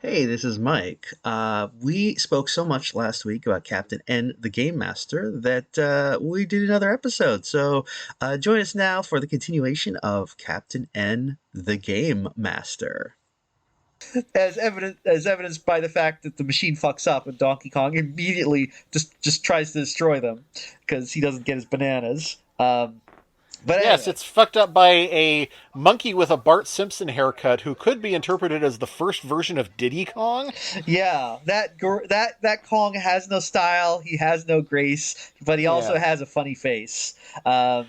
Hey, this is Mike. We spoke so much last week about Captain N the Gamemaster that we did another episode. So join us now for the continuation of Captain N the Gamemaster. As evidenced by the fact that the machine fucks up and Donkey Kong immediately just tries to destroy them because he doesn't get his bananas. But Yes, anyway, it's fucked up by a monkey with a Bart Simpson haircut who could be interpreted as the first version of Diddy Kong. yeah, that Kong has no style. He has no grace, but he also Yeah. has a funny face. Um,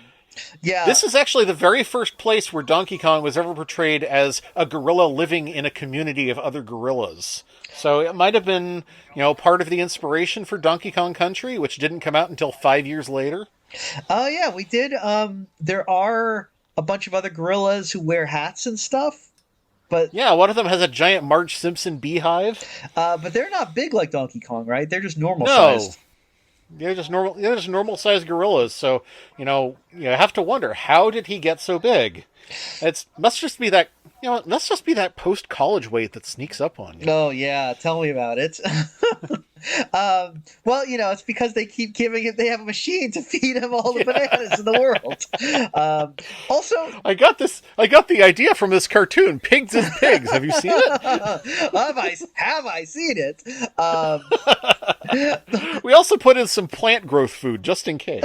yeah. This is actually the very first place where Donkey Kong was ever portrayed as a gorilla living in a community of other gorillas. So it might have been, part of the inspiration for Donkey Kong Country, which didn't come out until 5 years later. Oh yeah, we did. There are a bunch of other gorillas who wear hats and stuff, but Yeah, one of them has a giant Marge Simpson beehive. but they're not big like Donkey Kong, right? They're just normal No, sized. they're just normal. They're just normal sized gorillas. So you have to wonder, how did he get so big? It must just be that must just be that post college weight that sneaks up on you. Oh yeah, tell me about it. Well, it's because they keep giving him. They have a machine to feed him all the bananas in the world. Also, I got the idea from this cartoon, Pigs is Pigs. Have you seen it? have I seen it? Um, We also put in some plant growth food just in case.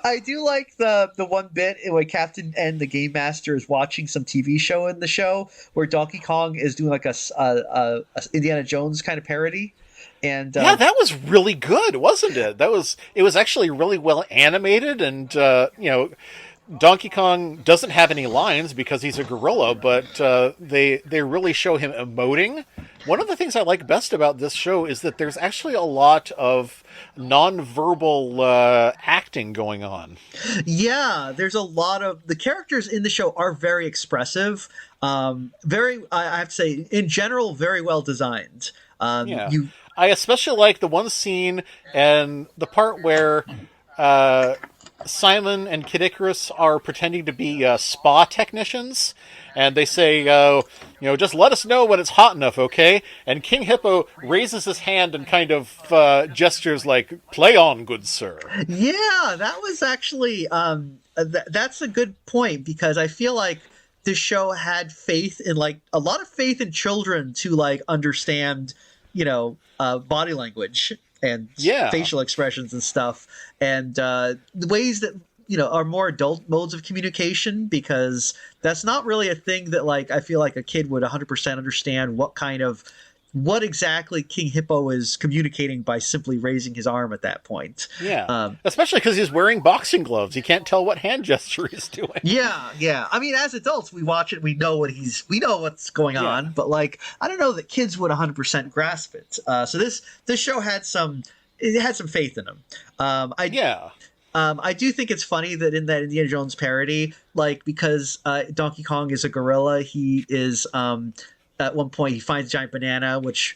I do like the one bit where Captain N the Game Master is watching some TV show in the show where Donkey Kong is doing like a Indiana Jones kind of parody, and Yeah, that was really good, wasn't it? It was actually really well animated, and Donkey Kong doesn't have any lines because he's a gorilla, but they really show him emoting. One of the things I like best about this show is that there's actually a lot of nonverbal acting going on. yeah, there's a lot of the characters in the show are very expressive, very I have to say in general very well designed. Yeah, You I especially like the one scene and the part where uh, Simon and Kid Icarus are pretending to be spa technicians, and they say, just let us know when it's hot enough, okay? And King Hippo raises his hand and kind of gestures like, "Play on, good sir." Yeah, that was actually that's a good point because I feel like the show had faith in like a lot of faith in children to like understand, body language and Yeah. facial expressions and stuff, and the ways that are more adult modes of communication because that's not really a thing that like I feel like a kid would 100% understand what exactly King Hippo is communicating by simply raising his arm at that point. Yeah. Um, Especially because he's wearing boxing gloves. You can't tell what hand gesture he's doing. yeah, yeah. I mean, as adults, we watch it, we know what's going Yeah. on, but like, I don't know that kids would 100% grasp it. So this show had it had some faith in them. Yeah. I do think it's funny that in that Indiana Jones parody, like because Donkey Kong is a gorilla, he is at one point he finds a giant banana which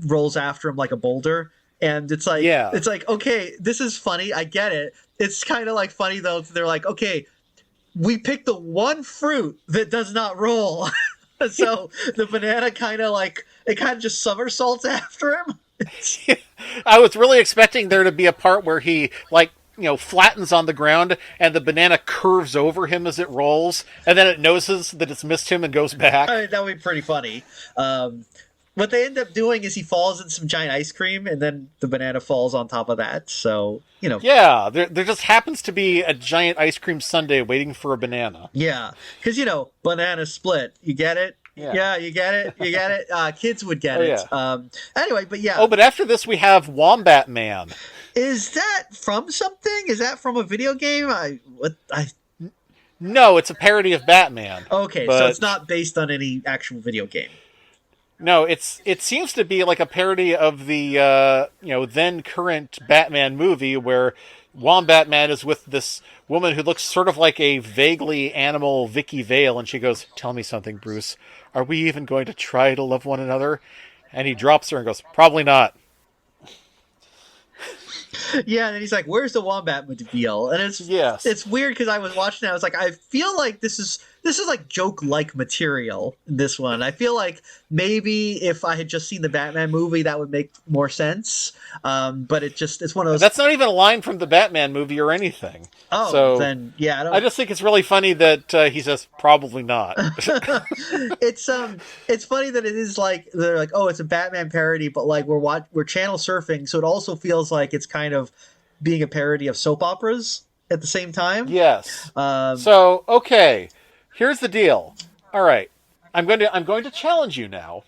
rolls after him like a boulder, and Yeah. it's like okay, this is funny, I get it. It's kind of like funny though. They're like, okay, we picked the one fruit that does not roll, so the banana kind of like it kind of just somersaults after him. I was really expecting there to be a part where he, like, flattens on the ground and the banana curves over him as it rolls, and then it notices that it's missed him and goes back. I mean, that would be pretty funny. What they end up doing is he falls in some giant ice cream, and then the banana falls on top of that. So Yeah, there just happens to be a giant ice cream sundae waiting for a banana. yeah, because banana split. You get it? Yeah. Yeah, you get it. You get it. Kids would get Oh, it. yeah. Anyway, but yeah, Oh, but after this we have Wombat Man. is that from something? Is that from a video game? I No, it's a parody of Batman. okay, so But it's not based on any actual video game. no, it seems to be like a parody of the then current Batman movie where Wombat Man is with this woman who looks sort of like a vaguely animal Vicky Vale, and she goes, "Tell me something, Bruce. Are we even going to try to love one another?" And he drops her and goes, "Probably not." Yeah, and then he's like, "Where's the wombat mobile?" And Yes. it's weird because I was watching it. I was like, I feel like this this is like joke-like material in this one. I feel like maybe if I had just seen the Batman movie, that would make more sense. But it's one of those. That's not even a line from the Batman movie or anything. Oh, So then yeah, I I don't. just think it's really funny that he says probably not. It's funny that it is like they're like, oh, it's a Batman parody, but like we're channel surfing, so it also feels like it's kind of being a parody of soap operas at the same time. Yes. Um, So okay, here's the deal. All right, I'm going to challenge you now.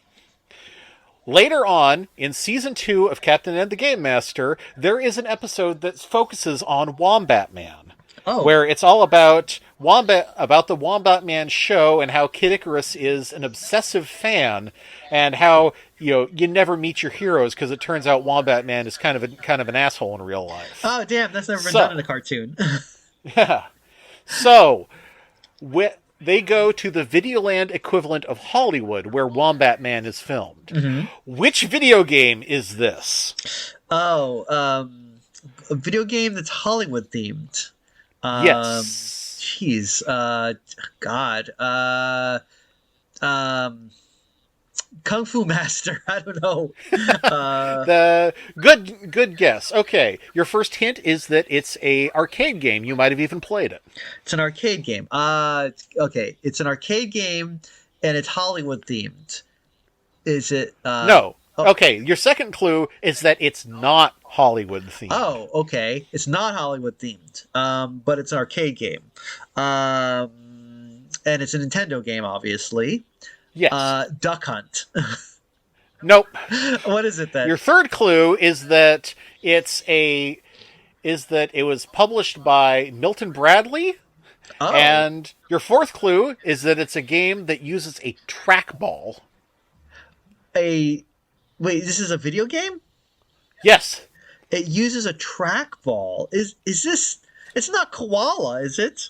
Later on in season 2 of Captain N the Gamemaster, there is an episode that focuses on Wombat Man, oh, where it's all about the Wombat Man show and how Kid Icarus is an obsessive fan, and how you never meet your heroes because it turns out Wombat Man is kind of an asshole in real life. oh, damn, that's never been So done in a cartoon. yeah, so they go to the Videoland equivalent of Hollywood, where Wombat Man is filmed. Mm-hmm. Which video game is this? Oh, a video game that's Hollywood themed. Yes. Jeez. God. Kung Fu Master. I don't know. The good guess. Okay, your first hint is that it's a arcade game. You might have even played it. It's an arcade game. Okay. It's an arcade game, and it's Hollywood themed. Is it? No. Oh. Okay, your second clue is that it's not Hollywood themed. Oh, okay. It's not Hollywood themed, but it's an arcade game, and it's a Nintendo game, obviously. Yes. Duck Hunt. Nope. What is it then? Your third clue is that it was published by Milton Bradley. Oh. And your fourth clue is that it's a game that uses a trackball. Wait, this is a video game? Yes. It uses a trackball. Is this? It's not Koala, is it?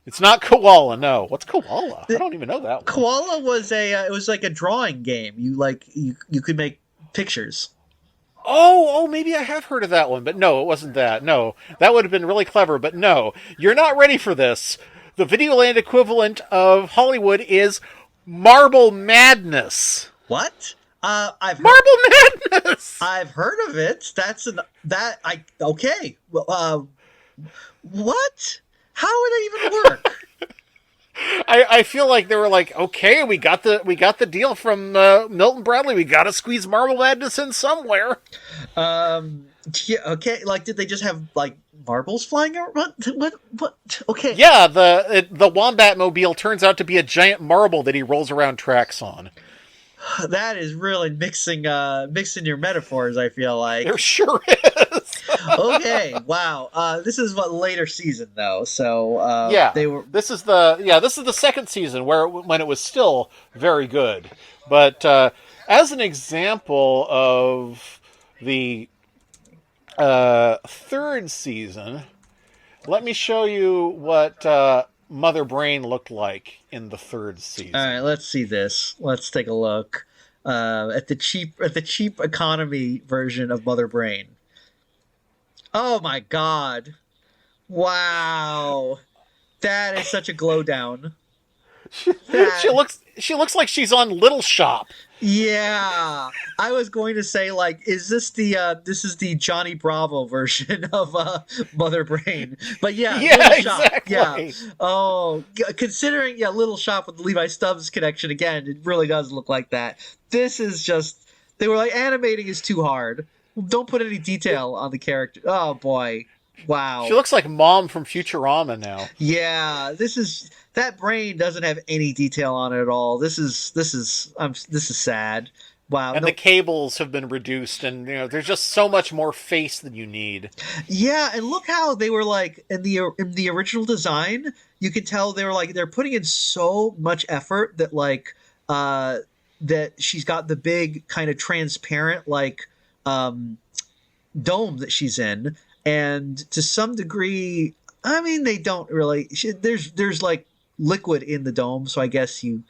It's not Koala, no. What's Koala? I don't even know that one. Koala was it was like a drawing game. You could make pictures. Oh, maybe I have heard of that one, but no, it wasn't that. No, that would have been really clever, but no. You're not ready for this. The Videoland equivalent of Hollywood is Marble Madness. What? Marble Madness! I've heard of it. Okay. Well, what? How would it even work? I feel like they were like, okay, we got the deal from Milton Bradley. We got to squeeze Marble Madness in somewhere. Yeah, okay. Like, did they just have like marbles flying around? What? Okay. Yeah, the Wombat Mobile turns out to be a giant marble that he rolls around tracks on. That is really mixing your metaphors, I feel like. There sure is. Okay, wow. This is what later season though, so yeah, they were. This is the second season when it was still very good. But as an example of the third season, let me show you what Mother Brain looked like in the third season. All right, let's see this. Let's take a look at the cheap economy version of Mother Brain. Oh my God! Wow, that is such a glow down. She looks like she's on Little Shop. Yeah, I was going to say, like, is this the Johnny Bravo version of Mother Brain? But yeah, Little Shop. Exactly. Yeah. Oh, considering Little Shop with the Levi Stubbs connection again, it really does look like that. This is just they were like animating is too hard. Don't put any detail on the character. Oh boy, wow. She looks like Mom from Futurama now. Yeah, that brain doesn't have any detail on it at all. This is sad. Wow. And the cables have been reduced, and there's just so much more face than you need. Yeah, and look how they were like in the original design. You could tell they were like they're putting in so much effort that like that she's got the big kind of transparent like dome that she's in, and to some degree, I mean they don't really. There's like liquid in the dome, so I guess you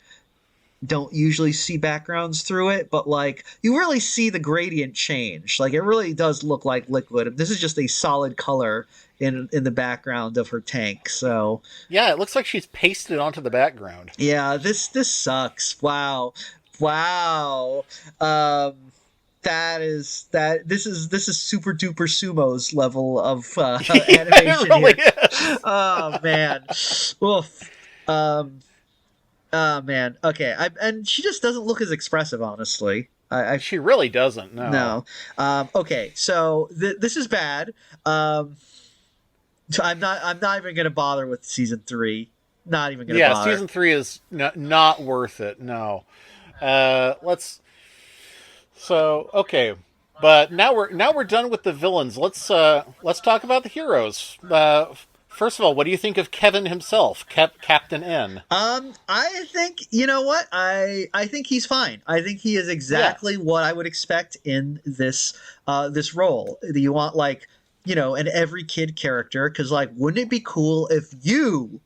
don't usually see backgrounds through it, but like you really see the gradient change. Like it really does look like liquid. This is just a solid color in the background of her tank. So Yeah, it looks like she's pasted onto the background. yeah, this sucks. Wow, wow. Um, this is super duper sumo's level of Yeah, it animation really here. is. Oh man, oof. Um, oh man. Okay, and she just doesn't look as expressive, honestly. I She really doesn't. No. no. Okay, so this is bad. So I'm not even gonna bother with season 3. Not even gonna Yeah, bother. season 3 is not worth it. No. Let's. So okay, but now we're done with the villains. Let's talk about the heroes. First of all, what do you think of Kevin himself, Captain N? I think you know what I think he's fine. I think he is Yeah, exactly what I would expect in this role. You want like an every kid character because like wouldn't it be cool if you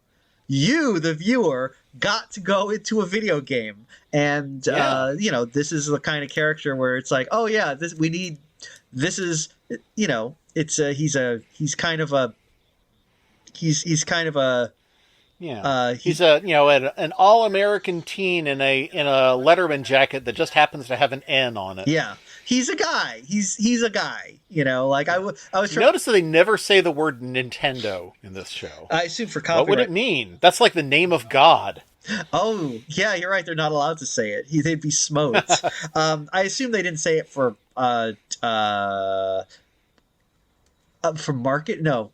the viewer got to go into a video game and yeah. this is the kind of character where it's like oh yeah this is it's he's kind of a he's kind of a Yeah, he he's an all-American teen in a Letterman jacket that just happens to have an N on it. yeah he's a guy he's a guy like I was trying. Notice that they never say the word Nintendo in this show. I assume for What would copyright. it mean? That's like the name of God. Oh yeah, you're right, they're not allowed to say it. They'd be smote. I assume they didn't say it for market. No.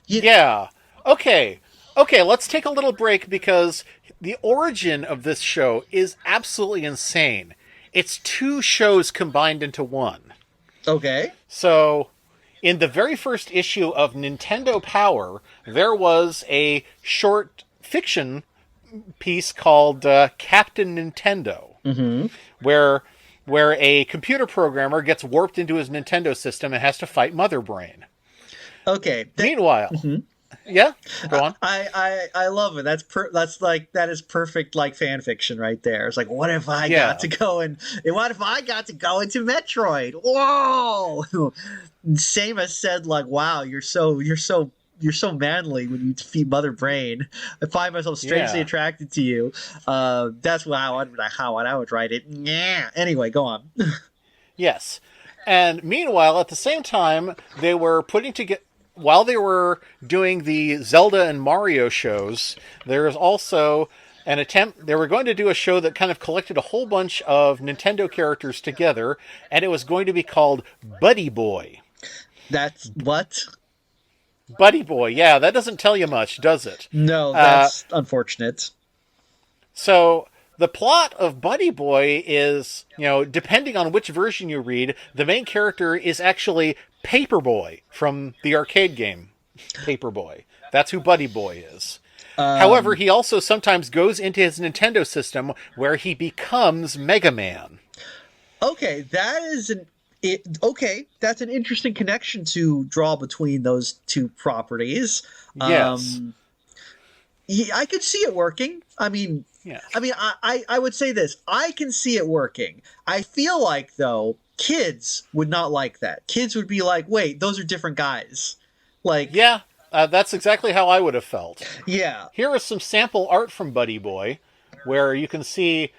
you, Yeah. Okay. Okay, let's take a little break because the origin of this show is absolutely insane. It's two shows combined into one. okay. So, in the very first issue of Nintendo Power, there was a short fiction piece called Captain Nintendo, Mm-hmm. where a computer programmer gets warped into his Nintendo system and has to fight Mother Brain. Okay. Meanwhile, Mhm. yeah, go on. I love it. That's like that is perfect like fan fiction right there. It's like what if I got Yeah, to go and what if I got to go into Metroid? Whoa! Samus said like wow you're so manly when you defeat Mother Brain. I find myself strangely yeah. attracted to you. That's how I would write it. Yeah. Anyway, go on. Yes. And meanwhile, at the same time, they were putting together. While they were doing the Zelda and Mario shows, there was also an attempt. They were going to do a show that kind of collected a whole bunch of Nintendo characters together, and it was going to be called Buddy Boy. That's what? Buddy Boy, yeah, that doesn't tell you much, does it? No, Uh, that's unfortunate. So the plot of Buddy Boy is, depending on which version you read, the main character is actually Paperboy from the arcade game Paperboy. That's who Buddy Boy is. However, Um, he also sometimes goes into his Nintendo system where he becomes Mega Man. okay, that's an interesting connection to draw between those two properties. Yes. Um, yeah, I could see it working. Yes. I would say this. I can see it working. I feel like though kids would not like that. Kids would be like, "Wait, those are different guys." Like, Yeah, that's exactly how I would have felt. yeah. Here is some sample art from Buddy Boy, where you can see,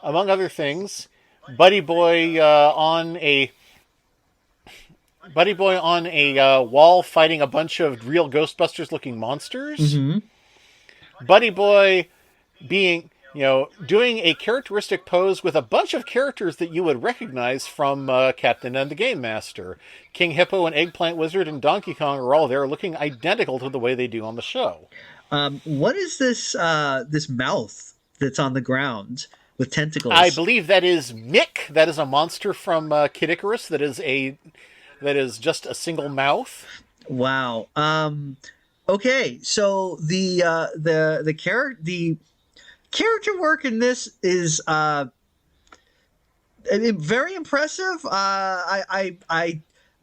among other things, Buddy Boy on a wall fighting a bunch of real Ghostbusters-looking monsters. Hmm. Buddy Boy being, doing a characteristic pose with a bunch of characters that you would recognize from Captain N the Gamemaster. King Hippo and Eggplant Wizard and Donkey Kong are all there looking identical to the way they do on the show. What is this mouth that's on the ground with I tentacles? believe that is Mick. That is a monster from Kid Icarus. That is just a single mouth. Wow. Okay, so the character work in this is very impressive.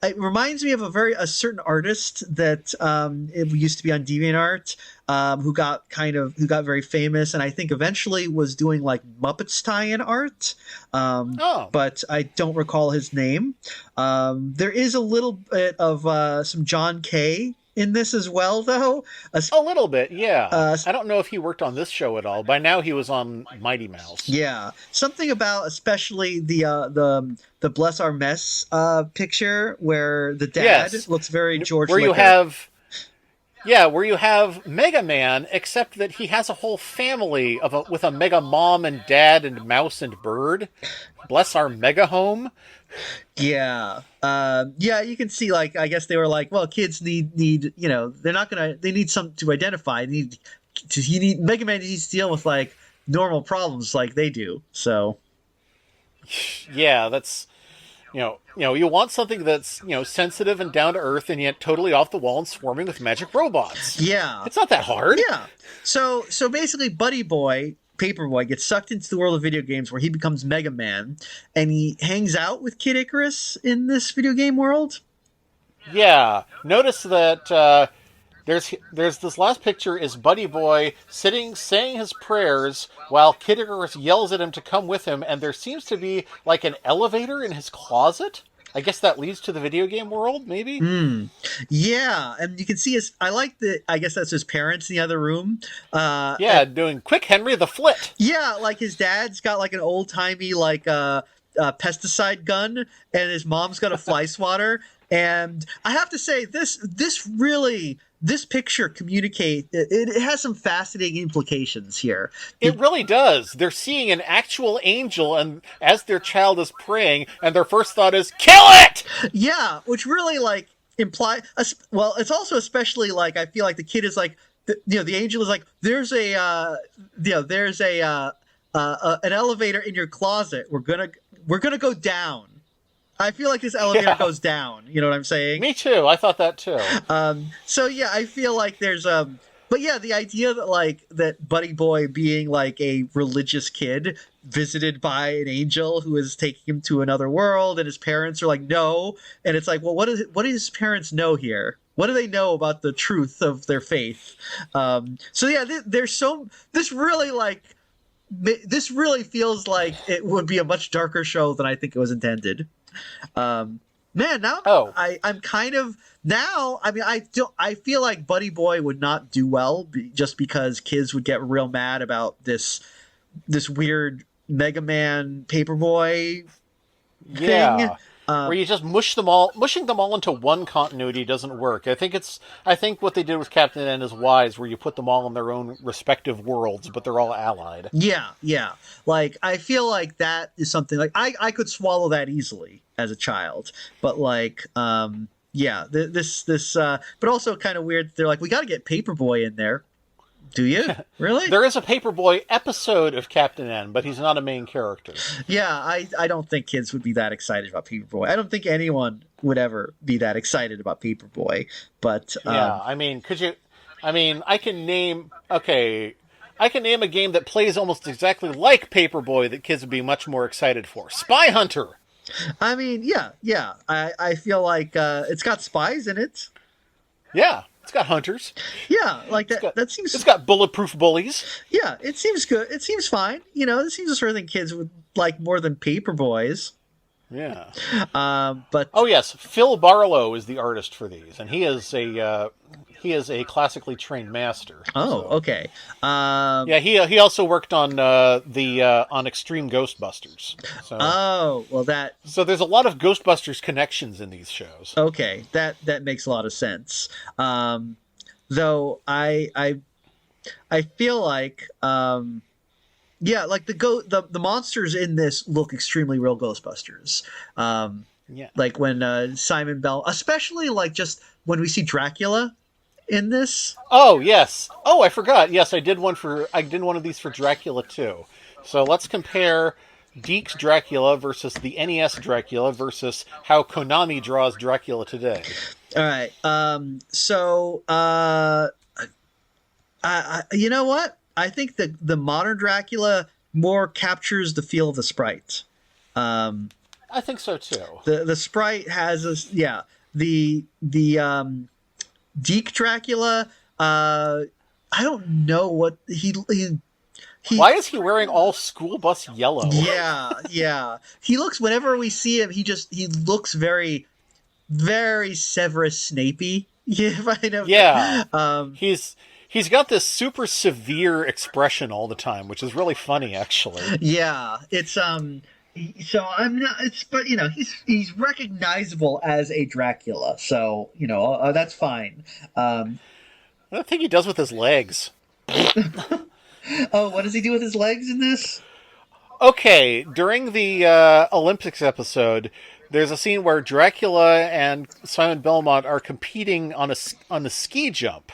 It reminds me of a certain artist that it used to be on DeviantArt, who got very famous, and I think eventually was doing like Muppets tie-in art. Oh, But I don't recall his name. There is a little bit of some John Kay in this as well, though. A little bit, yeah. Uh, I don't know if he worked on this show at all. By now, he was on Mighty Mouse. yeah, something about especially the Bless Our Mess picture where the dad Yes, looks very George where you Liquor. have where you have Mega Man, except that he has a whole family with a Mega Mom and Dad and Mouse and Bird. Bless our Mega Home. Yeah. Yeah, you can see, like, I guess they were like, well, kids need, they need something to identify. Mega Man needs to deal with, like, normal problems like they do. So, Yeah, that's you want something that's sensitive and down to earth, and yet totally off the wall and swarming with magic robots. yeah. It's not that hard. Yeah. So basically, Buddy Boy, Paperboy, gets sucked into the world of video games where he becomes Mega Man, and he hangs out with Kid Icarus in this video game world. Yeah. Notice that there's this last picture is Buddy Boy sitting saying his prayers while Kid Icarus yells at him to come with him, and there seems to be like an elevator in his closet. I guess that leads to the video game world, maybe? Yeah, and you can see I guess that's his parents in the other room. Doing Quick Henry the Flit. Yeah, like his dad's got like an old-timey like pesticide gun, and his mom's got a fly swatter. And I have to say, this picture it has some fascinating implications here. It really does. They're seeing an actual angel, and as their child is praying, and their first thought is, kill it! Yeah, which really like imply. Well, it's also especially like I feel like the kid is like, the angel is like, there's an elevator in your closet. We're gonna go down. I feel like this elevator goes down. You know what I'm saying? Me too. I thought that too. So yeah, I feel like there's but yeah, the idea that Buddy Boy being like a religious kid visited by an angel who is taking him to another world, and his parents are like, no, and it's like, well, what do his parents know here? What do they know about the truth of their faith? So yeah, this really feels like it would be a much darker show than I think it was intended. Man, now I'm kind of now. I mean, I feel like Buddy Boy would not do well just because kids would get real mad about this weird Mega Man Paperboy thing. Where you just mushing them all into one continuity doesn't work. I think what they did with Captain N is wise, where you put them all in their own respective worlds, but they're all allied. Yeah. Like, I feel like that is something like I could swallow that easily as a child, but like, but also kind of weird. They're like, we got to get Paperboy in there. Do you? Really? There is a Paperboy episode of Captain N, but he's not a main character. Yeah, I don't think kids would be that excited about Paperboy. I don't think anyone would ever be that excited about Paperboy. But I mean, I can name a game that plays almost exactly like Paperboy that kids would be much more excited for. Spy Hunter. I mean, yeah. I feel like it's got spies in it. Yeah. It's got hunters. Yeah, like that. That seems. It's got bulletproof bullies. Yeah, it seems good. It seems fine. It seems the sort of thing kids would like more than Paperboys. Yeah. But yes, Phil Barlow is the artist for these, and he is a classically trained master. Oh, so. Okay. He also worked on on Extreme Ghostbusters. So. Oh, well that. So there's a lot of Ghostbusters connections in these shows. Okay, that makes a lot of sense. Though I feel like like the monsters in this look extremely real Ghostbusters. Like when Simon Bell, especially like just when we see Dracula in this. Oh yes. Oh, I forgot. Yes, I did one of these for Dracula too. So let's compare Deke's Dracula versus the NES Dracula versus how Konami draws Dracula today. All right. So you know what? I think that the modern Dracula more captures the feel of the sprite. I think so too. The sprite has the Deke Dracula. I don't know what he. Why is he wearing all school bus yellow? Yeah. He looks. Whenever we see him, he looks very, very Severus Snapey. Yeah, right. Yeah, Um, he's he's got this super severe expression all the time, which is really funny, actually. yeah, it's so I'm not. It's but he's recognizable as a Dracula, so that's fine. Um, I think he does with his legs. oh, what does he do with his legs in this? Okay, during the Olympics episode, there's a scene where Dracula and Simon Belmont are competing on a ski jump,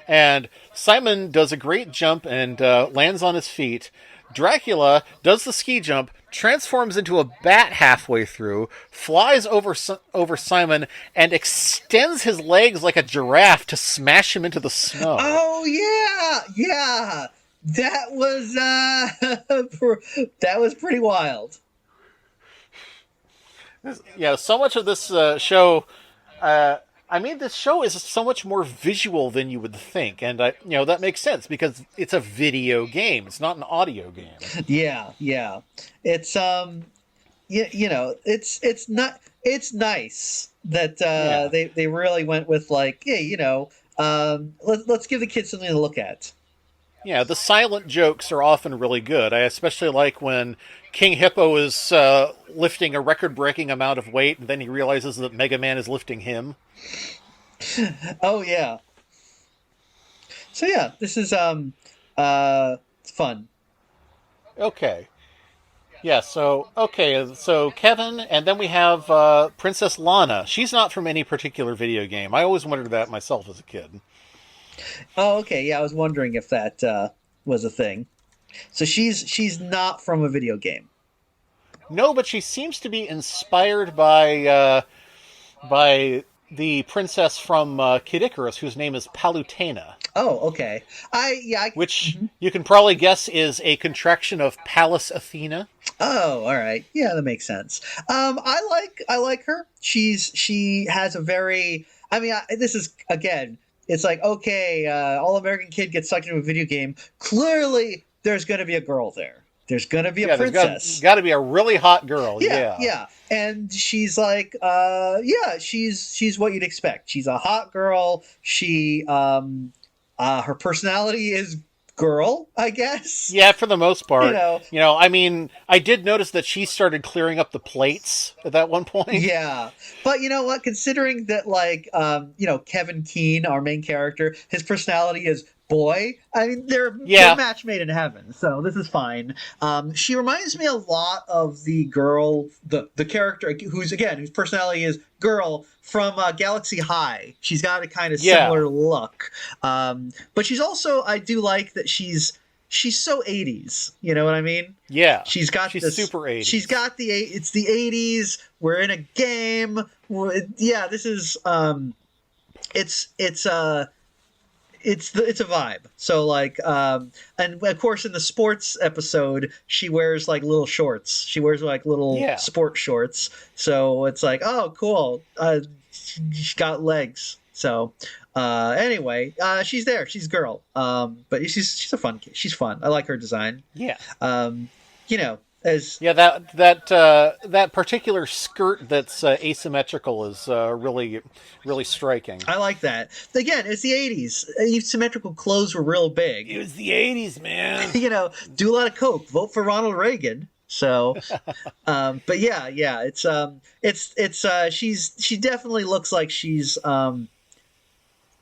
and Simon does a great jump and lands on his feet. Dracula does the ski jump, transforms into a bat halfway through, flies over Simon, and extends his legs like a giraffe to smash him into the snow. Oh yeah, yeah. That was that was pretty wild. Yeah, so much of this show. Uh, I mean, this show is so much more visual than you would think, and that makes sense because it's a video game. It's not an audio game. Yeah, yeah. It's it's nice that Yeah, they really went with like, hey, let's give the kids something to look at. yeah. The silent jokes are often really good. I especially like when King Hippo is lifting a record-breaking amount of weight, and then he realizes that Mega Man is lifting him. Oh yeah. So yeah, this is it's fun. Okay. Yeah, so Kevin, and then we have Princess Lana. She's not from any particular video game. I always wondered that myself as a kid. Oh, okay. Yeah, I was wondering if that was a thing. So she's not from a video game. No, but she seems to be inspired by the princess from Kid Icarus, whose name is Palutena, Oh, okay. which you can probably guess is a contraction of Pallas Athena. Oh, all right. Yeah, that makes sense. I like her. She has a very. I mean, this is again. It's like okay, all American kid gets sucked into a video game. Clearly, there's going to be a girl there. There's going to be a Yeah, there's princess. got to be a really hot girl. Yeah, Yeah, yeah. And she's like, yeah, she's what you'd expect. She's a hot girl. Her personality is girl, I guess. yeah, for the most You part. know, I mean, I did notice that she started clearing up the plates at that one point. yeah. But you know what? Considering that, like, Kevin Keene, our main character, his personality is boy. I mean, they're Yeah, match made in heaven, so this is fine. She reminds me a lot of the girl, the character whose personality is girl from Galaxy High. She's got a kind of yeah, similar look, but she's also I do like that she's so 80s. You know what I mean? yeah. She's got She's this. super She's 80s. got it's the 80s. We're in a game. Yeah, this is it's it's it's a vibe. So like and of course in the sports episode she wears like little shorts. She wears like little Yeah. sport shorts. So it's like, oh cool. She's got legs. So anyway, she's there. She's a girl. But she's a fun kid. She's fun. I like her design. Yeah. Um, as Yeah, that particular skirt that's asymmetrical is really really striking. I like that. Again, it's the 80s. Asymmetrical clothes were real big. It was the '80s, man. Do a lot of coke, vote for Ronald Reagan. So, but yeah, she definitely looks like she's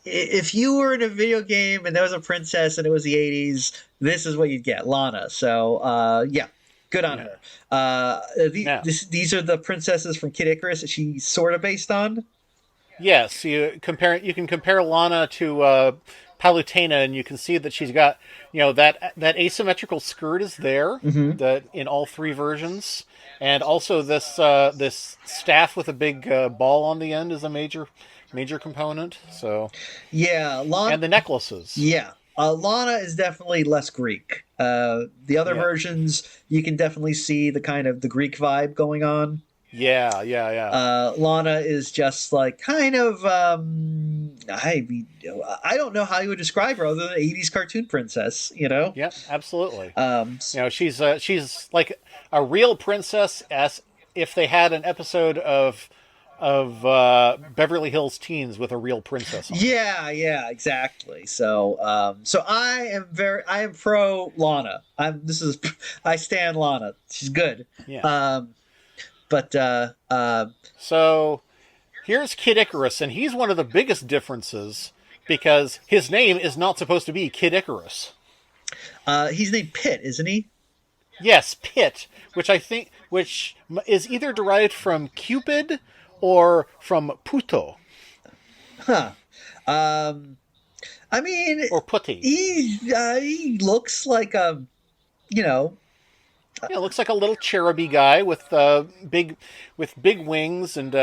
if you were in a video game and there was a princess and it was the 80s, this is what you'd get, Lana. So, yeah, good on her. Yeah. These are the princesses from Kid Icarus that she's sort of based on. Yes, you can compare Lana to Palutena, and you can see that she's got that asymmetrical skirt is there that in all three versions, and also this staff with a big ball on the end is a major component. So Yeah, Lana. and the necklaces. Yeah, Lana is definitely less Greek. The other Yeah. versions, you can definitely see the kind of the Greek vibe going on. Yeah. Lana is just like kind of I don't know how you would describe her other than 80s cartoon princess, you know? Yeah, absolutely. Um, She's like a real princess, as if they had an episode of Beverly Hills Teens with a real princess on it. Yeah, exactly. So I am pro Lana. I stand Lana. She's good. Yeah. Um, but So here's Kid Icarus, and he's one of the biggest differences because his name is not supposed to be Kid Icarus. he's named Pitt, isn't he? Yes, Pit, which is either derived from Cupid or from Puto Huh. Um, I mean, or Putty. he looks like a, you know, Yeah, looks like a little cheruby guy with big wings and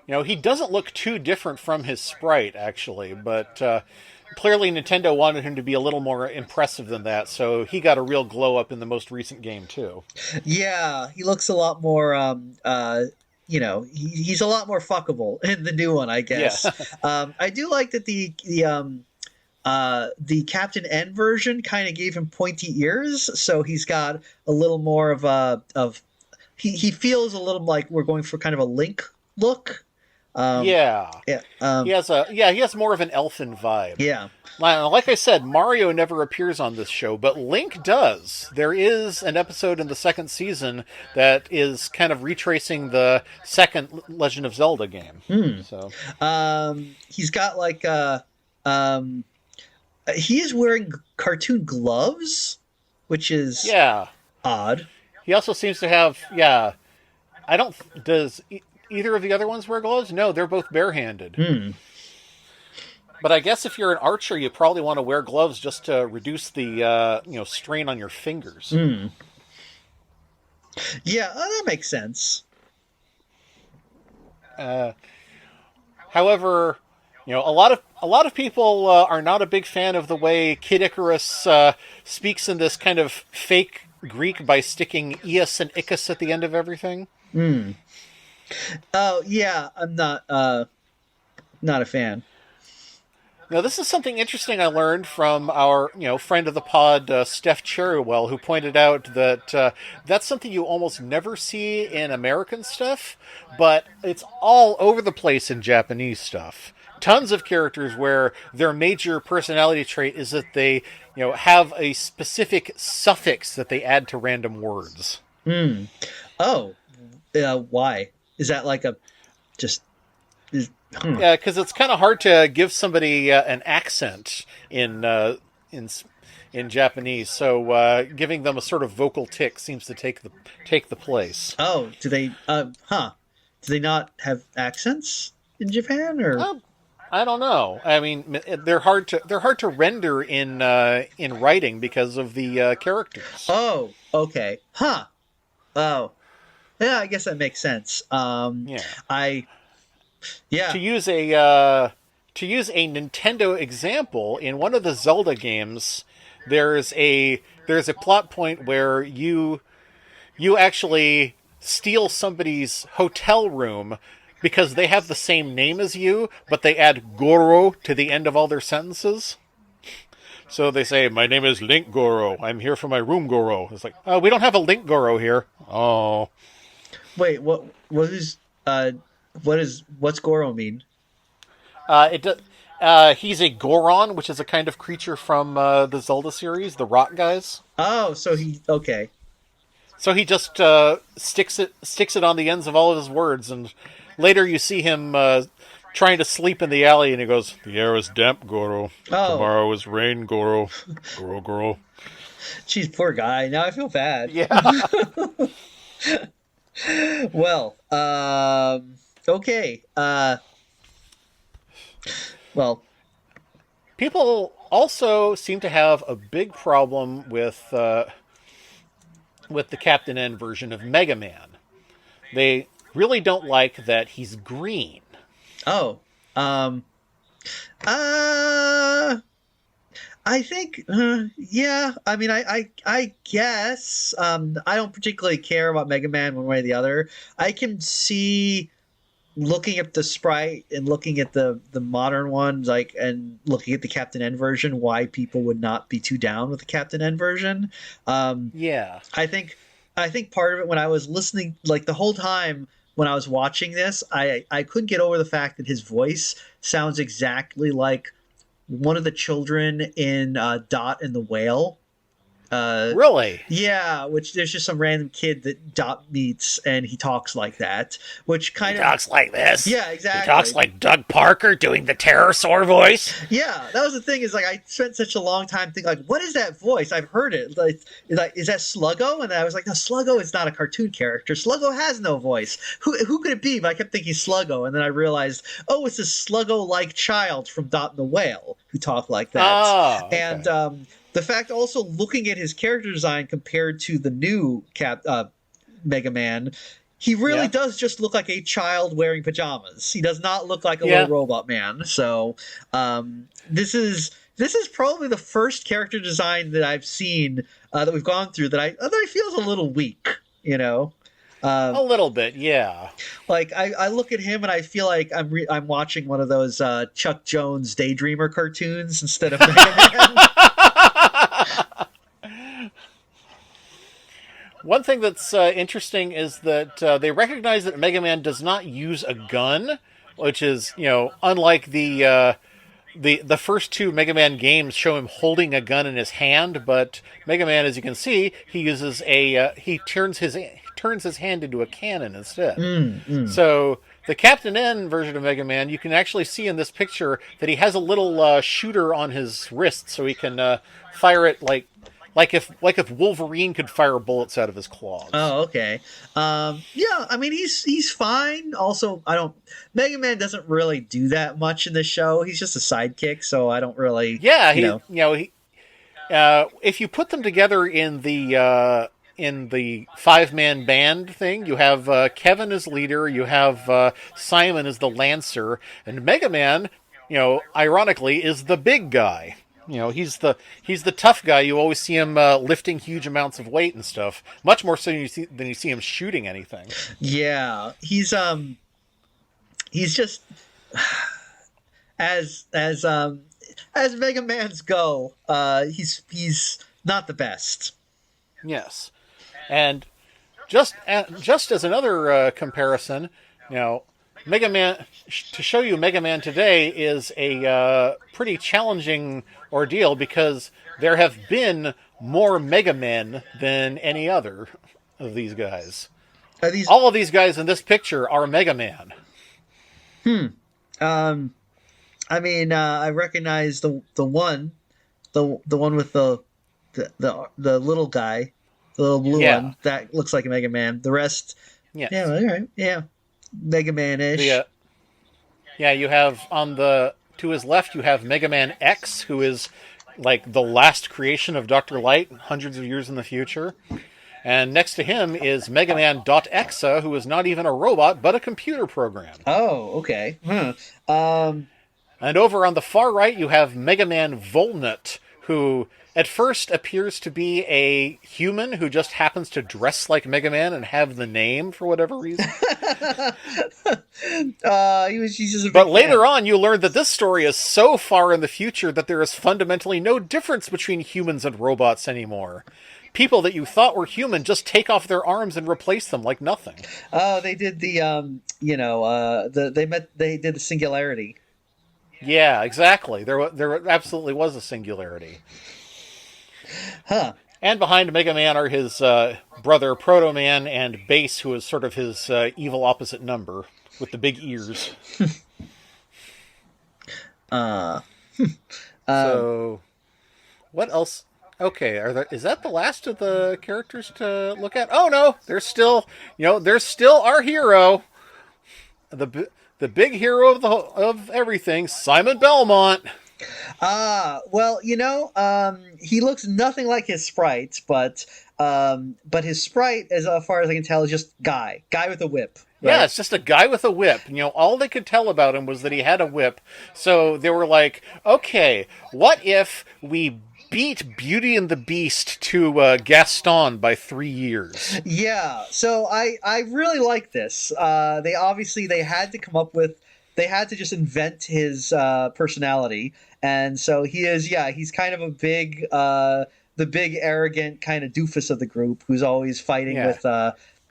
he doesn't look too different from his sprite actually, but clearly Nintendo wanted him to be a little more impressive than that, so he got a real glow up in the most recent game too. yeah, he looks a lot more he's a lot more fuckable in the new one, I Yeah, guess. I do like that the Captain N version kind of gave him pointy ears, so he's got a little more of he feels a little like we're going for kind of a Link look. Um, yeah. yeah, He has more of an elfin vibe. yeah. Like I said, Mario never appears on this show, but Link does. There is an episode in the second season that is kind of retracing the second Legend of Zelda game. So He's got like um, he is wearing cartoon gloves, which is yeah, odd. he also seems to have I don't does either of the other ones wear gloves? No, they're both barehanded. But I guess if you're an archer, you probably want to wear gloves just to reduce the strain on your fingers. Yeah, that makes sense. However, a lot of people are not a big fan of the way Kid Icarus speaks in this kind of fake Greek by sticking ius and icus at the end of everything. Oh yeah, I'm not a fan. Now, this is something interesting I learned from our, friend of the pod, Steph Cherrywell, who pointed out that that's something you almost never see in American stuff, but it's all over the place in Japanese stuff. Tons of characters where their major personality trait is that they, have a specific suffix that they add to random words. Oh, why? Is that like a just? Yeah, because it's kind of hard to give somebody an accent in Japanese. So giving them a sort of vocal tick seems to take the place. Oh, do they? Do they not have accents in Japan, or? I don't know. I mean, they're hard to render in writing because of the characters. Oh, okay. Huh. Oh, yeah. I guess that makes sense. Yeah. Yeah. To use a Nintendo example, in one of the Zelda games, there's a plot point where you actually steal somebody's hotel room because they have the same name as you, but they add Goro to the end of all their sentences. So they say, "My name is Link Goro. I'm here for my room, Goro." It's like, "Oh, we don't have a Link Goro here." Oh. Wait. What's Goro mean? He's a Goron, which is a kind of creature from the Zelda series, the rock guys. Oh, so okay. So he just sticks it on the ends of all of his words, and later you see him trying to sleep in the alley, and he goes, "The air is damp, Goro. Oh. Tomorrow is rain, Goro. Goro, Goro." Jeez, poor guy. Now I feel bad. Yeah. Well, okay. Well, people also seem to have a big problem with the Captain N version of Mega Man. They really don't like that he's green. oh, I think, yeah. I mean, I guess. I don't particularly care about Mega Man one way or the other. I can see looking at the sprite and looking at the modern ones, like, and looking at the Captain N version, why people would not be too down with the Captain N version. Yeah. I think part of it when I was listening, like the whole time when I was watching this, I couldn't get over the fact that his voice sounds exactly like one of the children in Dot and the Whale. Uh, Really? yeah, which there's just some random kid that Dot meets and he talks like that, which He kind of, talks like this. yeah, He talks exactly. like Doug Parker doing the pterosaur voice. Yeah, that was the thing. Is like I spent such a long time thinking, like, what is that voice? I've heard it. Like, is that Sluggo? And I was like, no, Sluggo is not a cartoon character. Sluggo has no voice. Who could it be? But I kept thinking Sluggo, and then I realized, oh, it's a Sluggo-like child from Dot and the Whale who talked like that. Oh, And okay. the fact also looking at his character design compared to the new Mega Man, he really Yeah. does just look like a child wearing pajamas. He does not look like a little Yeah. robot man. So this is probably the first character design that I've seen that we've gone through that I feel is a little weak. You know, uh, A little bit, yeah. like I look at him and I feel like I'm watching one of those Chuck Jones Daydreamer cartoons instead of Mega Man. One thing that's interesting is that they recognize that Mega Man does not use a gun, which is, unlike the first two Mega Man games show him holding a gun in his hand, but Mega Man, as you can see, he uses he turns his hand into a cannon instead. Mm, mm. So the Captain N version of Mega Man, you can actually see in this picture that he has a little shooter on his wrist, so he can fire it like if Wolverine could fire bullets out of his claws. Oh, okay. Yeah, I mean he's fine. Also, I don't. Mega Man doesn't really do that much in the show. He's just a sidekick, so I don't really, Yeah, you know. if you put them together in the 5-man band thing, you have Kevin as leader, you have Simon as the lancer, and Mega Man, ironically, is the big guy. He's the tough guy. You always see him lifting huge amounts of weight and stuff. Much more so than you see him shooting anything. Yeah, he's just as Mega Man's go. He's not the best. Yes, and just as another comparison, you know, Mega Man to show you Mega Man today is a pretty challenging ordeal because there have been more Mega Men than any other of these guys. Are these? All of these guys in this picture are Mega Man. Um, I mean, I recognize the one with the little guy, the little blue Yeah. one. That looks like a Mega Man. The rest, yeah, Yes. all right, yeah, Mega Man The ish. yeah, you have to his left you have Mega Man X, who is like the last creation of Dr. Light, hundreds of years in the future. And next to him is Mega Man Exa, who is not even a robot but a computer program. Oh, okay. Um, And over on the far right, you have Mega Man Volnut, who at first appears to be a human who just happens to dress like Mega Man and have the name for whatever reason. he's just a But big later fan. on, you learn that this story is so far in the future that there is fundamentally no difference between humans and robots anymore. People that you thought were human just take off their arms and replace them like nothing. Oh, they did they did the singularity. Yeah, exactly. There absolutely was a singularity. Huh. And behind Mega Man are his brother Proto Man and Bass, who is sort of his evil opposite number with the big ears. Uh, So, what else? Okay, is that the last of the characters to look at? Oh no, there's still our hero, the big hero of everything, Simon Belmont. well, he looks nothing like his sprite, but his sprite, as far as I can tell, is just guy with a whip, Yeah, right? it's just a guy with a whip. All they could tell about him was that he had a whip. So they were like, okay, what if we beat Beauty and the Beast to Gaston by 3 years? Yeah. So I really like this. They had to just invent his personality, and so he's kind of a big the big arrogant kind of doofus of the group who's always fighting Yeah. with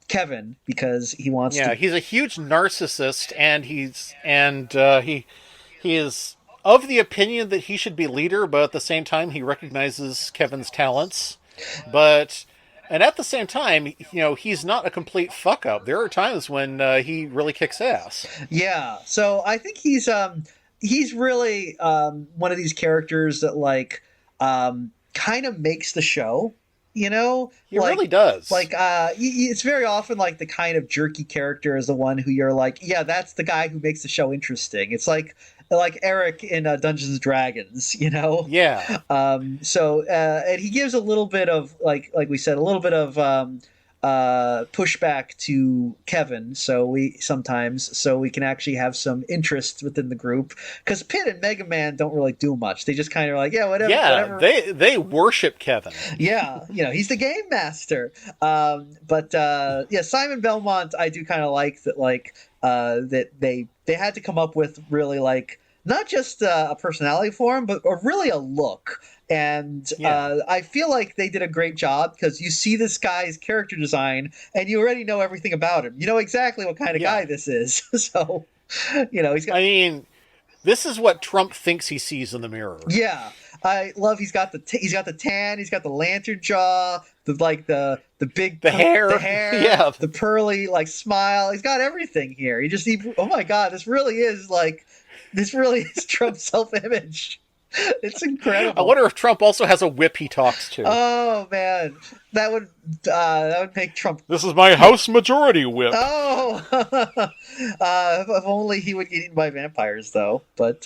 Kevin because he wants Yeah, to. he's a huge narcissist, and he is of the opinion that he should be leader, but at the same time, he recognizes Kevin's talents. But and at the same time, he's not a complete fuck up. There are times when he really kicks ass. Yeah, so I think he's really one of these characters that kind of makes the show, you know, He really does. it's very often like the kind of jerky character is the one who you're like, yeah, that's the guy who makes the show interesting. It's like Eric in Dungeons and Dragons, you know. Yeah, And he gives a little bit of like we said, a little bit of pushback to Kevin, so we can actually have some interest within the group, because Pit and Mega Man don't really do much. They just kind of like, yeah, whatever, yeah. whatever. They worship Kevin. Yeah, he's the game master. But yeah, Simon Belmont, I do kind of like that, that they had to come up with really like not just a personality for him, but really a look. And Yeah, I feel like they did a great job, because you see this guy's character design and you already know everything about him. You know exactly what kind of yeah. guy this is. So, he's got. I mean, this is what Trump thinks he sees in the mirror. Yeah, I love. He's got the tan. He's got the lantern jaw. The big The hair, the hair, yeah. the pearly smile. He's got everything here. Oh my god, this really is Trump's self image. It's I incredible. wonder if Trump also has a whip he talks to. Oh man, that would make Trump. This is my House Majority whip. Oh, if only he would get eaten by vampires, though. But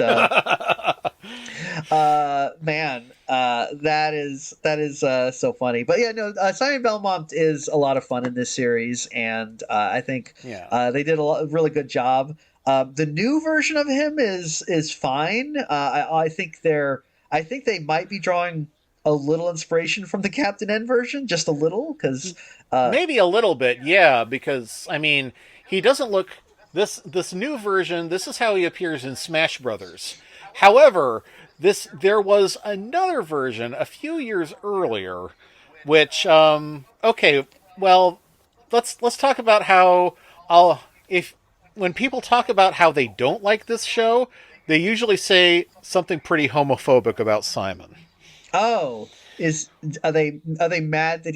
man, that is so funny. But yeah, no, Simon Belmont is a lot of fun in this series, and I think Yeah. they did a really good job. The new version of him is fine. I think they might be drawing a little inspiration from the Captain N version, just a little, because Maybe a little bit, yeah, because I mean, he doesn't look this new version, this is how he appears in Smash Brothers. However, there was another version a few years earlier which okay, well, let's talk about how I'll if when people talk about how they don't like this show, they usually say something pretty homophobic about Simon. oh, is are they mad that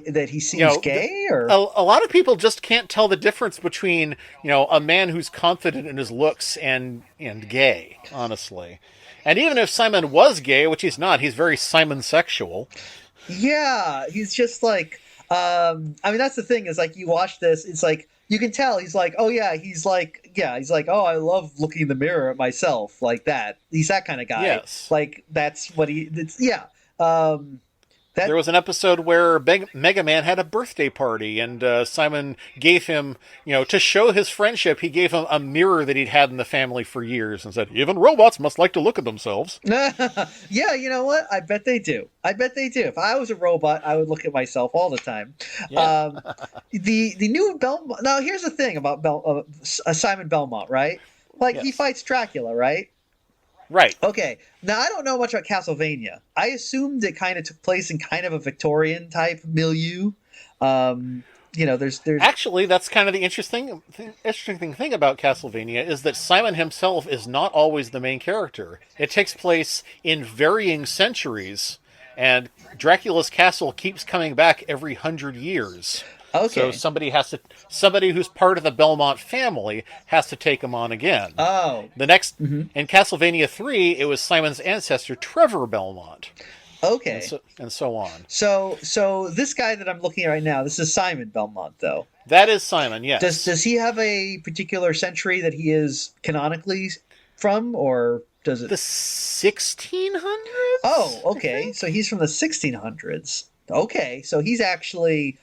that he You seems know, gay, or? a lot of people just can't tell the difference between a man who's confident in his looks and gay, honestly. And even if Simon was gay, which he's not, he's very Simon sexual. Yeah, he's just I mean, that's the thing, is like, you watch this, it's like you can tell he's like, oh yeah, he's like, oh, I love looking in the mirror at myself, like that. He's that kind of guy. Yes. Like that's what yeah. Um that There was an episode where Mega Man had a birthday party, and Simon gave him, to show his friendship, he gave him a mirror that he'd had in the family for years and said, even robots must like to look at themselves. Yeah, you know what? I bet they do. I bet they do. If I was a robot, I would look at myself all the time. Yeah. The new Belmont. Now, here's the thing about Simon Belmont, right? Like, he Yes. fights Dracula, right? Right. Okay. Now, I don't know much about Castlevania. I assumed it kind of took place in kind of a Victorian type milieu. There's Actually, that's kind of the interesting thing about Castlevania is that Simon himself is not always the main character. It takes place in varying centuries, and Dracula's castle keeps coming back every 100 years. okay. So somebody who's part of the Belmont family has to take him on again. Oh. The next Hmm. in Castlevania 3, it was Simon's ancestor Trevor Belmont, Okay. and so on. So this guy that I'm looking at right now, this is Simon Belmont, though. That is Simon, yes. Does he have a particular century that he is canonically from, or does it? The 1600s? Oh, okay. So he's from the 1600s. Okay, so he's actually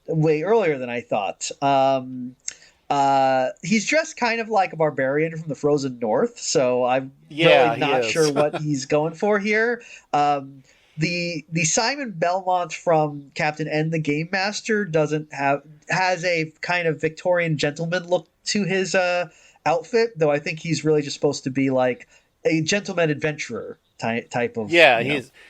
way earlier than I thought. He's dressed kind of like a barbarian from the Frozen North, so I'm Yeah, really he not is. sure what he's going for here. The Simon Belmont from Captain N the Gamemaster has a kind of Victorian gentleman look to his outfit, though I think he's really just supposed to be like a gentleman adventurer type of. Yeah,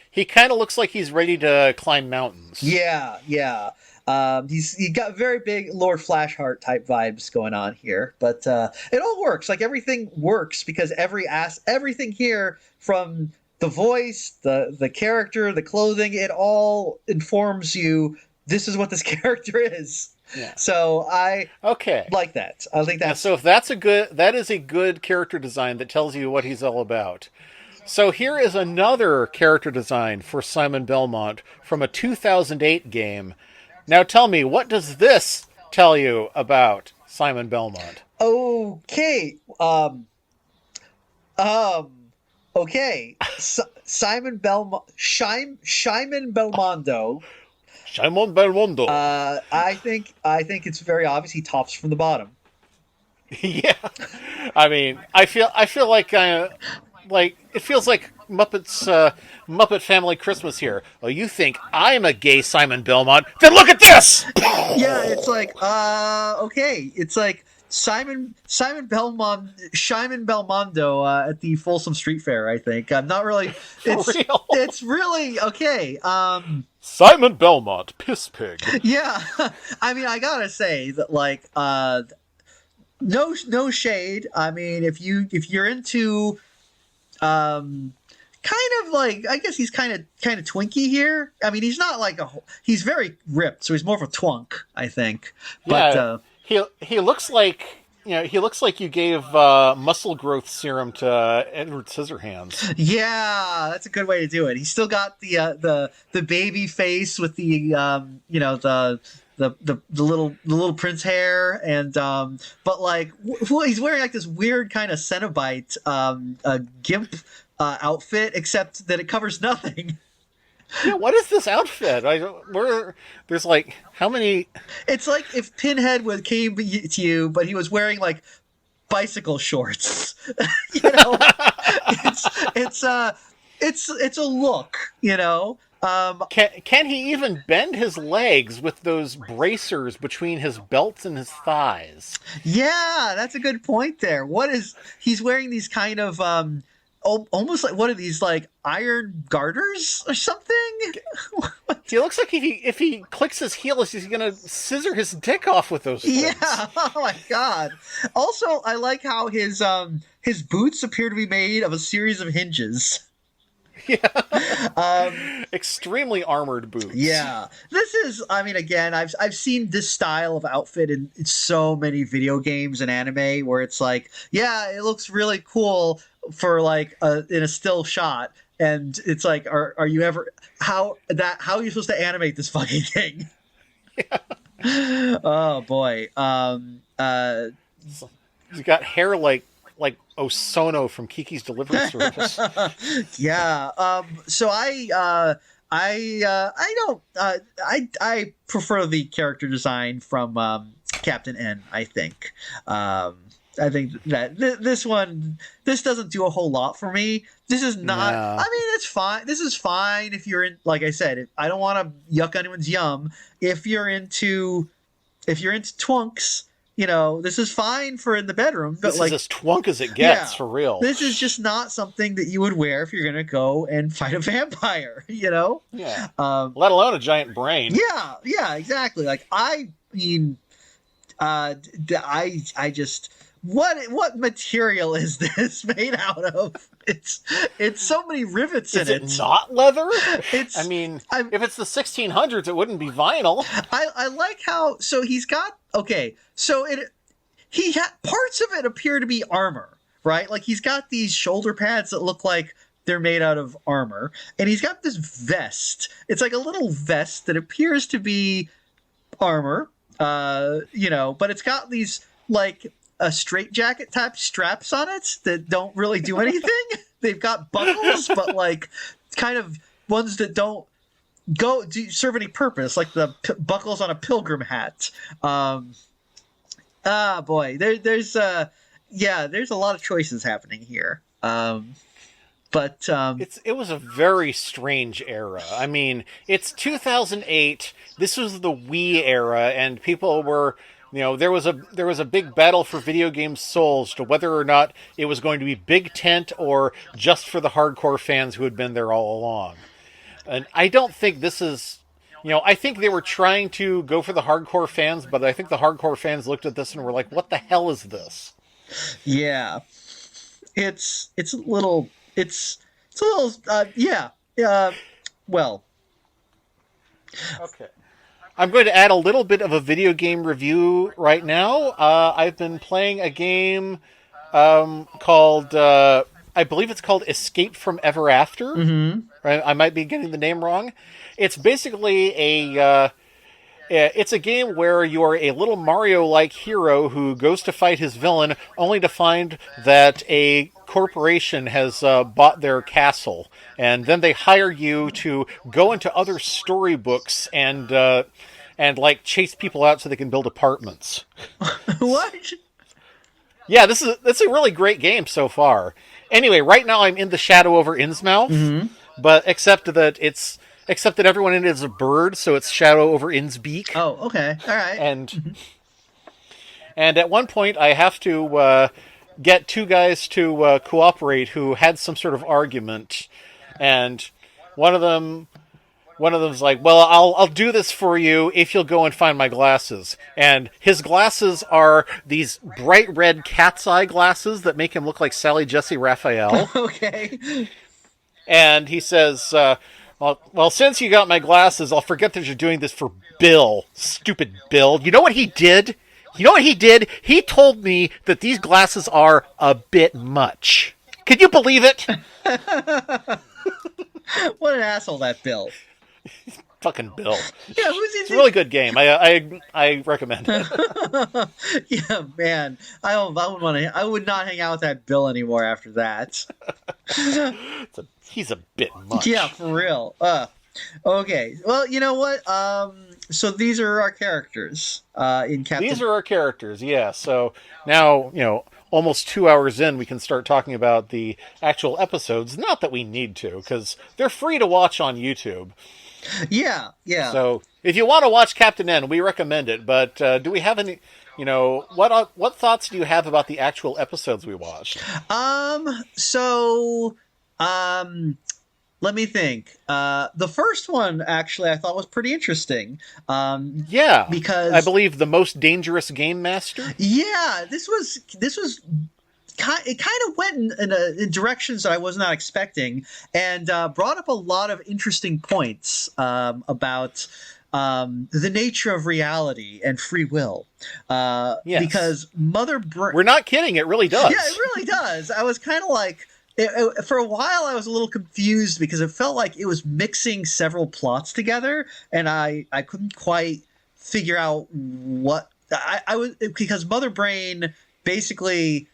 he kind of looks like he's ready to climb mountains. Yeah, yeah. He got very big Lord Flashheart type vibes going on here, but it all works. Like everything works because everything here from the voice, the character, the clothing, it all informs you. This is what this character is. Yeah. So I Okay. like that. I think Yeah, that's so if that is a good character design that tells you what he's all about. So here is another character design for Simon Belmont from a 2008 game. Now tell me, what does this tell you about Simon Belmont? okay. Um, okay. Simon Shimon Belmondo. Simon Belmondo. I think it's very obvious he tops from the bottom. Yeah, I mean, I feel like it feels like Muppet Family Christmas here. Oh, you think I'm a gay Simon Belmont? Then look at this. Yeah, it's like okay. It's like Simon Belmondo at the Folsom Street Fair. I think I'm not really. For real. It's really okay. Simon Belmont, piss pig. Yeah, I mean, I gotta say that like no shade. I mean, if you're into kind of like I guess he's kind of twinky here. I mean, he's not like he's very ripped, so he's more of a twunk, I think. But Yeah, he looks like he looks like you gave muscle growth serum to Edward Scissorhands. yeah, that's a good way to do it. He's still got the baby face with the the little prince hair and but like he's wearing like this weird kind of Cenobite gimp outfit, except that it covers nothing. Yeah, what is this outfit? There's like how many? It's like if Pinhead came to you, but he was wearing like bicycle shorts. you know, it's a look. Can he even bend his legs with those bracers between his belts and his thighs? Yeah, that's a good point there. He's wearing these kind of almost like what are these like iron garters or something? He looks like if he clicks his heels, he's gonna scissor his dick off with those things. Yeah. Oh my god. Also, I like how his boots appear to be made of a series of hinges. Extremely armored boots. Yeah, this is. I mean, again, I've seen this style of outfit in so many video games and anime where it's like, yeah, it looks really cool for like in a still shot, and it's like, are you ever how are you supposed to animate this fucking thing? Oh boy. He's got hair like Osono from Kiki's Delivery Service. Yeah. So I don't I prefer the character design from Captain N. I think. I think that this doesn't do a whole lot for me. This is not. No. I mean, it's fine. This is fine if you're in. Like I said, I don't want to yuck anyone's yum. If you're into twunks, this is fine for in the bedroom. But this like, is as twunk as it gets, yeah, for real. this is just not something that you would wear if you're gonna go and fight a vampire. Yeah. Um, Let alone a giant brain. yeah, exactly. Like I mean, I just what material is this made out of? It's so many rivets Is in it not leather? It's. I mean, if it's the 1600s, it wouldn't be vinyl. I like how so he's got okay. So parts of it appear to be armor, right? Like he's got these shoulder pads that look like they're made out of armor, and he's got this vest. It's like a little vest that appears to be armor, but it's got these like a straitjacket type straps on it that don't really do anything. They've got buckles, but like kind of ones that don't serve any purpose, like the buckles on a pilgrim hat. Boy, there's a lot of choices happening here. But it was a very strange era. I mean, it's 2008. This was the Wii era, and people were, there was a big battle for video game souls to whether or not it was going to be big tent or just for the hardcore fans who had been there all along. And I don't think this is, I think they were trying to go for the hardcore fans, but I think the hardcore fans looked at this and were like, "What the hell is this?" Yeah, it's a little it's a little yeah well Okay. I'm going to add a little bit of a video game review right now. I've been playing a game called, I believe it's called Escape from Ever After. mm-hmm. Right? I might be getting the name wrong. It's basically it's a game where you are a little Mario-like hero who goes to fight his villain, only to find that a corporation has bought their castle, and then they hire you to go into other storybooks and like chase people out so they can build apartments. What? Yeah, that's a really great game so far. Anyway, right now I'm in the Shadow over Innsmouth, Mm-hmm. but except that everyone in it is a bird, so it's Shadow over Innsbeak. Oh, okay, all right. And at one point I have to get two guys to cooperate who had some sort of argument, and one of them's like, "Well, I'll do this for you if you'll go and find my glasses." And his glasses are these bright red cat's eye glasses that make him look like Sally Jesse Raphael. Okay. And he says, well, since you got my glasses, I'll forget that you're doing this for Bill. Stupid Bill. You know what he did? He told me that these glasses are a bit much. Can you believe it? What an asshole, that Bill. Fucking Bill. Yeah, It's a really good game. I recommend it. Yeah, man. I would not hang out with that Bill anymore after that. He's a bit much. Yeah, for real. Okay. Well, you know what? So these are our characters in Captain. These are our characters, yeah. So now, almost 2 hours in, we can start talking about the actual episodes. Not that we need to, because they're free to watch on YouTube. Yeah. So if you want to watch Captain N, we recommend it. But do we have any? What thoughts do you have about the actual episodes we watched? So, let me think. The first one actually I thought was pretty interesting. Yeah, because I believe the most dangerous game master. Yeah, this was. It kind of went in directions that I was not expecting, and brought up a lot of interesting points about the nature of reality and free will. Yes. Because we're not kidding. It really does. Yeah, it really does. I was kind of like. For a while, I was a little confused because it felt like it was mixing several plots together, and I couldn't quite figure out what I was, because Mother Brain basically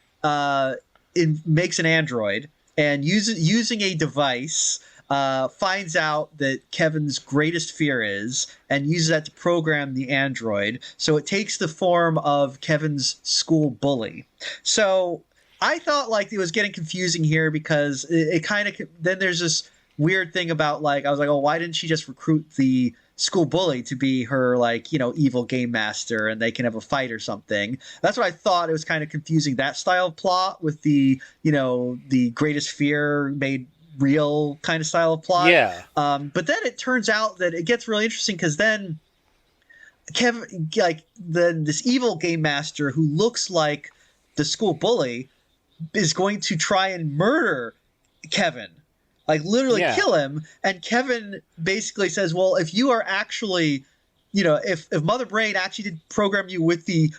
makes an android and using a device finds out that Kevin's greatest fear is, and uses that to program the android. So it takes the form of Kevin's school bully. So I thought like it was getting confusing here because it kind of then there's this weird thing about like I was like, oh, why didn't she just recruit the school bully to be her evil game master and they can have a fight or something? That's what I thought. It was kind of confusing, that style of plot with the the greatest fear made real kind of style of plot. Yeah. But then it turns out that it gets really interesting because then Kevin, this evil game master who looks like the school bully, is going to try and murder Kevin, like literally kill him. And Kevin basically says, well, if you are actually, if Mother Brain actually did program you with the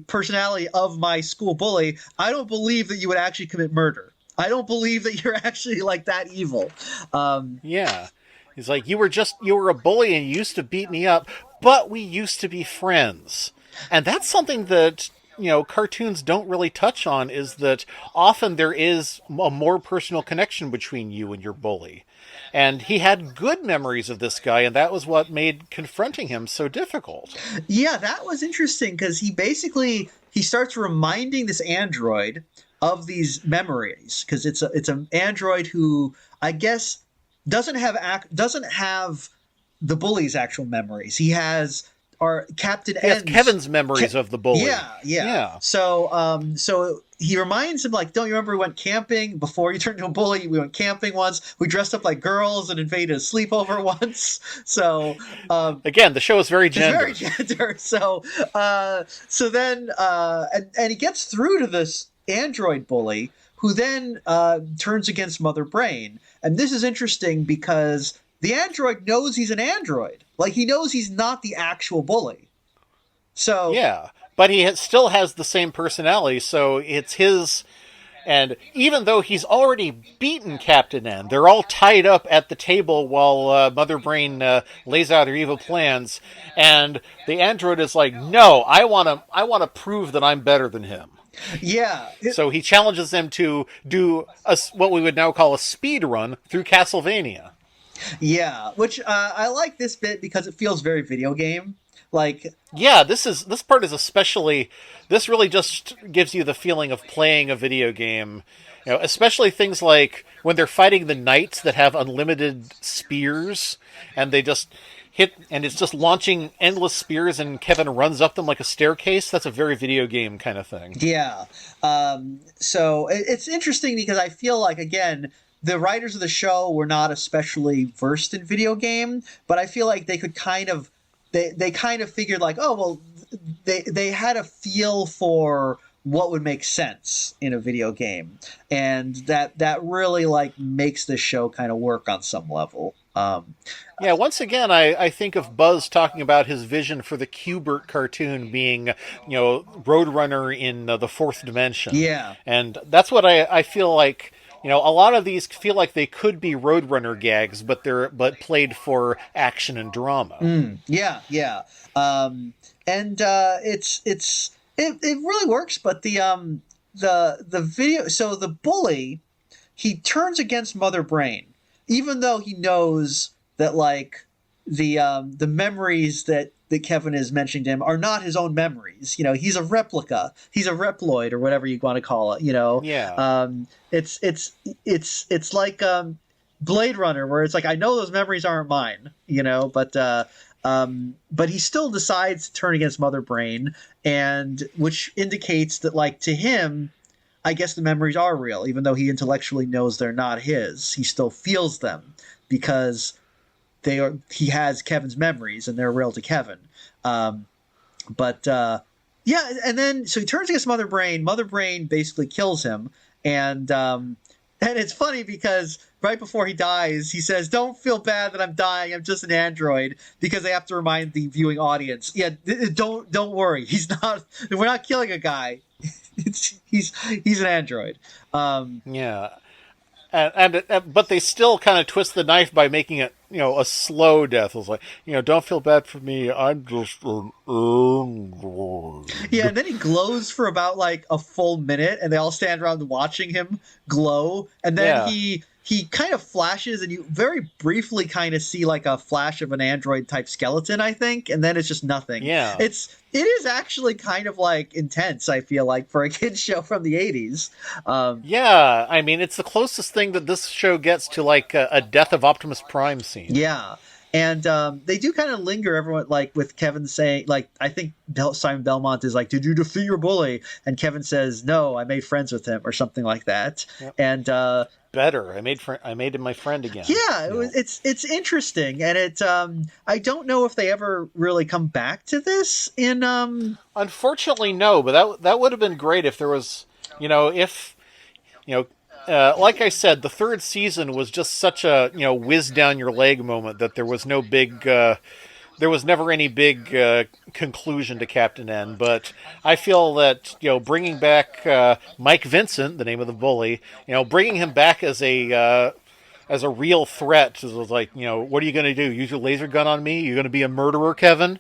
personality of my school bully, I don't believe that you would actually commit murder. I don't believe that you're actually like that evil. Yeah. He's like, you were a bully and you used to beat me up, but we used to be friends. And that's something that cartoons don't really touch on, is that often there is a more personal connection between you and your bully. And he had good memories of this guy, and that was what made confronting him so difficult. Yeah, that was interesting because he starts reminding this android of these memories, because it's an android who I guess doesn't have the bully's actual memories. He has or Captain He has N's. Kevin's memories of the bully. Yeah, yeah. Yeah. So he reminds him like, don't you remember we went camping before you turned into a bully? We went camping once. We dressed up like girls and invaded a sleepover once. So Again, the show is very it's very gendered. gender. So then and he gets through to this android bully who then turns against Mother Brain. And this is interesting because the android knows he's an android. Like he knows he's not the actual bully. So Yeah, but still has the same personality, so it's his. And even though he's already beaten Captain N, they're all tied up at the table while Mother Brain lays out her evil plans, and the android is like, "No, I want to prove that I'm better than him." yeah, So he challenges them to do what we would now call a speed run through Castlevania. yeah. Which I like this bit because it feels very video game. Like Yeah, this part is especially. This really just gives you the feeling of playing a video game. You know, especially things like when they're fighting the knights that have unlimited spears, and they just hit, and it's just launching endless spears, and Kevin runs up them like a staircase. That's a very video game kind of thing. yeah. So it's interesting because I feel like again the writers of the show were not especially versed in video game, but I feel like they could kind of they kind of figured like, oh well, they had a feel for what would make sense in a video game, and that really like makes the show kind of work on some level. Yeah, once again, I think of Buzz talking about his vision for the Q*bert cartoon being, Roadrunner in the fourth dimension. Yeah. And that's what I feel like. A lot of these feel like they could be Roadrunner gags, but they're played for action and drama. Yeah, yeah. And it really works, but the video, so the bully, he turns against Mother Brain, even though he knows that like the memories that Kevin is mentioning to him are not his own memories. He's a replica. He's a Reploid or whatever you want to call it. Yeah. It's like Blade Runner, where it's like I know those memories aren't mine. But he still decides to turn against Mother Brain, and which indicates that like to him, I guess the memories are real, even though he intellectually knows they're not his. He still feels them because he has Kevin's memories and they're real to Kevin. Yeah, and then so he turns against Mother Brain. Mother Brain basically kills him, and it's funny because right before he dies, he says, "Don't feel bad that I'm dying. I'm just an android," because they have to remind the viewing audience, "Yeah, don't worry. He's not. We're not killing a guy. He's an android." Yeah. But they still kind of twist the knife by making it, a slow death. It's like, don't feel bad for me. I'm just an android. Yeah, and then he glows for about like a full minute, and they all stand around watching him glow, and then he kind of flashes, and you very briefly kind of see like a flash of an android type skeleton, I think, and then it's just nothing. Yeah. It is actually kind of like intense, I feel like, for a kid's show from the 80s. Yeah, I mean, it's the closest thing that this show gets to like a Death of Optimus Prime scene. Yeah. And they do kind of linger, everyone, like with Kevin saying, like, I think Simon Belmont is like, "Did you defeat your bully?" And Kevin says, "No, I made friends with him," or something like that. Yep. And better, I made him my friend again. Yeah, it's interesting, and I don't know if they ever really come back to this in Unfortunately, no, but that would have been great if there was, like I said, the third season was just such a whiz down your leg moment that there was no big, there was never any big conclusion to Captain N. But I feel that bringing back Mike Vincent, the name of the bully, bringing him back as a real threat is like, what are you going to do? Use your laser gun on me? You're going to be a murderer, Kevin?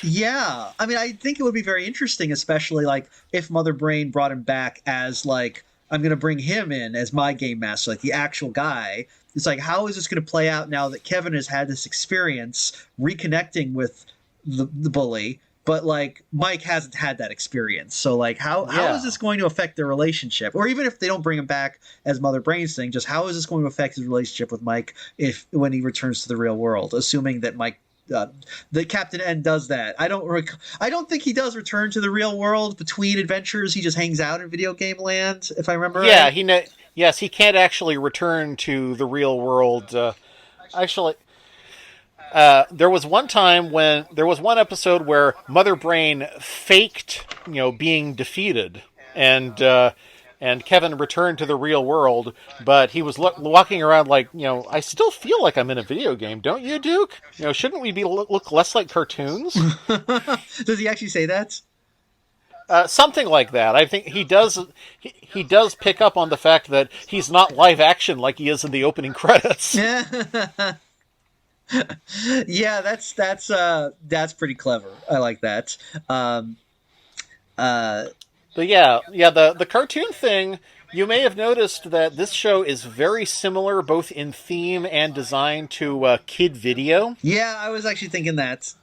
Yeah, I mean, I think it would be very interesting, especially like if Mother Brain brought him back as like, I'm going to bring him in as my game master, like the actual guy. It's like, how is this going to play out now that Kevin has had this experience reconnecting with the bully, but like Mike hasn't had that experience. So like, how is this going to affect their relationship? Or even if they don't bring him back as Mother Brain's thing, just how is this going to affect his relationship with Mike when he returns to the real world, assuming that Mike the Captain N does that. I don't think he does return to the real world between adventures. He just hangs out in video game land, if I remember Yeah, right. he yes, he can't actually return to the real world. Actually, there was one time when there was one episode where Mother Brain faked, being defeated, and Kevin returned to the real world, but he was walking around like, I still feel like I'm in a video game, don't you, Duke? Shouldn't we be look less like cartoons? Does he actually say that? Something like that. I think he does. He does pick up on the fact that he's not live action like he is in the opening credits. Yeah. Yeah, that's pretty clever. I like that. Uh, But yeah, the cartoon thing. You may have noticed that this show is very similar, both in theme and design, to Kid Video. yeah, I was actually thinking that.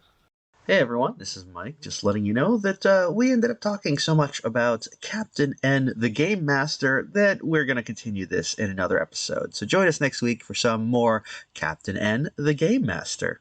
Hey everyone, this is Mike, just letting you know that we ended up talking so much about Captain N the Gamemaster that we're going to continue this in another episode. So join us next week for some more Captain N the Gamemaster.